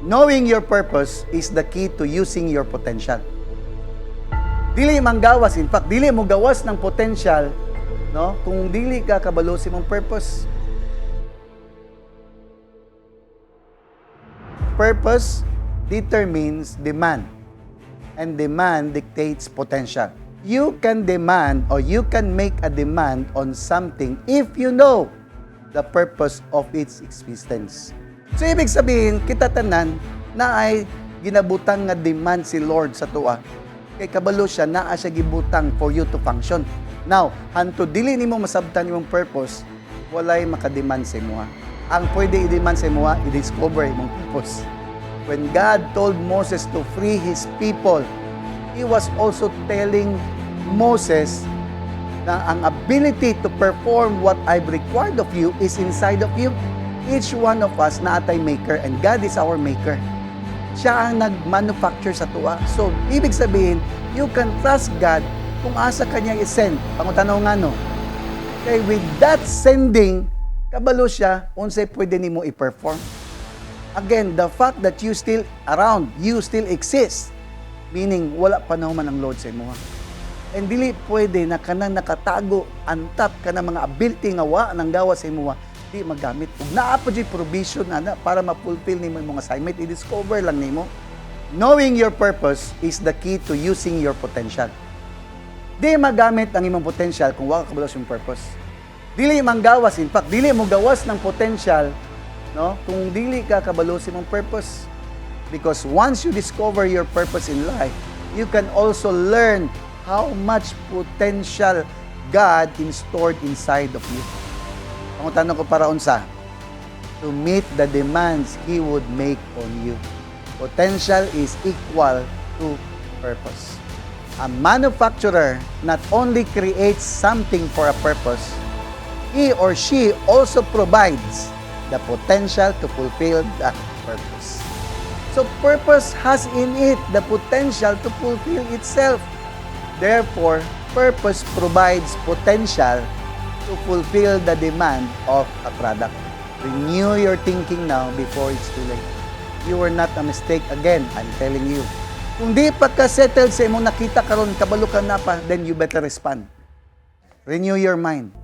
Knowing your purpose is the key to using your potential. Dili manggawas, in fact, dili mo gawas ng potential, no? Kung dili ka kabalo sa imong purpose. Purpose determines demand, and demand dictates potential. You can demand or you can make a demand on something if you know the purpose of its existence. So, ibig sabihin, kita tanan na ay ginabutang nga demand si Lord sa tuwa. Kay kabalo siya, naa siya gibutang for you to function. Now, hanto dili nimo masabtan imong purpose, walay makademand sa imo. Ang pwede i-demand sa imo, i-discover imong purpose. When God told Moses to free his people, He was also telling Moses na ang ability to perform what I've required of you is inside of you. Each one of us na atay maker, and God is our maker. Siya ang nag-manufacture sa tuwa. So, ibig sabihin, you can trust God kung asa kanya i-send. Pangutanaw nga no. Okay, with that sending, kabalo siya, unsay pwede nimo i-perform. Again, the fact that you still around, you still exist, meaning wala pa naman ang Lord sa imo. And dili pwede na kanang nakatago, antap ka ng mga ability nga wa nang gawa sa imo, di magamit. Kung naa pa dyan provision na para ma-fulfill nimo yung mga assignment, i-discover lang nimo. Knowing your purpose is the key to using your potential. Di magamit ang imong potential kung wala ka kabalo sa purpose. Dili manggawas, in fact, dili mo gawas ng potential, no? Kung dili ka kabalo sa imong purpose. Because once you discover your purpose in life, you can also learn how much potential God stored inside of you. Ang tanong ko para unsa? To meet the demands He would make on you. Potential is equal to purpose. A manufacturer not only creates something for a purpose, he or she also provides the potential to fulfill that purpose. So purpose has in it the potential to fulfill itself. Therefore, purpose provides potential to fulfill the demand of a product. Renew your thinking now before it's too late. You are not a mistake again, I'm telling you. Kung di pa ka settled sa imong nakita karon kabalo ka na pa, then you better respond. Renew your mind.